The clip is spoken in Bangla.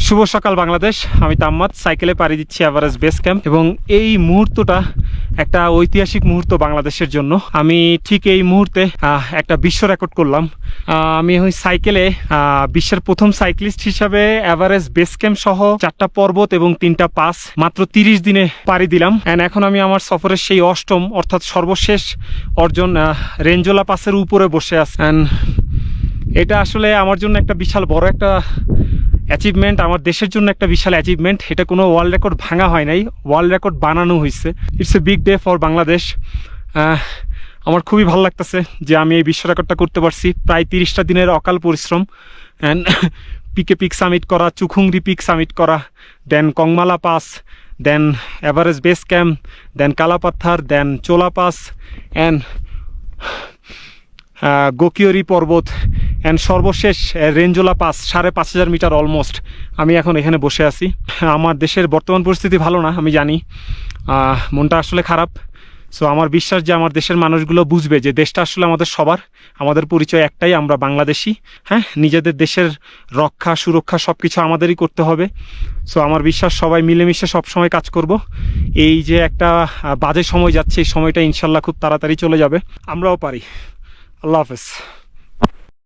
শুভ সকাল বাংলাদেশ, আমি তাম্মাদ সাইকেলে পাড়ি দিচ্ছি এভারেস্ট বেস ক্যাম্প এবং এই মুহূর্তটা একটা ঐতিহাসিক মুহূর্ত বাংলাদেশের জন্য। আমি ঠিক এই মুহূর্তে একটা বিশ্ব রেকর্ড করলাম। আমি ওই সাইকেলে বিশ্বের প্রথম সাইক্লিস্ট হিসাবে এভারেস্ট বেস ক্যাম্প সহ 4টা পর্বত এবং 3টা পাস মাত্র 30 দিনে পাড়ি দিলাম। অ্যান্ড এখন আমি আমার সফরের সেই অষ্টম অর্থাৎ সর্বশেষ অর্জন রেঞ্জোলা পাসের উপরে বসে আছি। অ্যান্ড এটা আসলে আমার জন্য একটা বিশাল বড় একটা অ্যাচিভমেন্ট, আমার দেশের জন্য একটা বিশাল অ্যাচিভমেন্ট। এটা কোনো ওয়ার্ল্ড রেকর্ড ভাঙা হয় নাই, ওয়ার্ল্ড রেকর্ড বানানো হয়েছে। It's a big day for Bangladesh. আমার খুবই ভালো লাগতেছে যে আমি এই বিশ্ব রেকর্ডটা করতে পারছি। প্রায় 30টা দিনের অকাল পরিশ্রম। অ্যান্ড পিকে পিক সামিট করা, চুখুংরি পিক সামিট করা, then Kongmala pass, then Everest base camp, then Kalapatthar, then Chola pass, and Gokyori পর্বত, অ্যান্ড সর্বশেষ রেঞ্জোলা পাস 5,500 মিটার অলমোস্ট। আমি এখন এখানে বসে আছি। আমার দেশের বর্তমান পরিস্থিতি ভালো না, আমি জানি, মনটা আসলে খারাপ। সো আমার বিশ্বাস যে আমার দেশের মানুষগুলো বুঝবে যে দেশটা আসলে আমাদের সবার, আমাদের পরিচয় একটাই, আমরা বাংলাদেশি। হ্যাঁ, নিজেদের দেশের রক্ষা সুরক্ষা সব কিছু আমাদেরই করতে হবে। সো আমার বিশ্বাস সবাই মিলেমিশে সবসময় কাজ করব। এই যে একটা বাজে সময় যাচ্ছে, এই সময়টা ইনশাল্লাহ খুব তাড়াতাড়ি চলে যাবে, আমরাও পারি। আল্লাহ হাফেজ।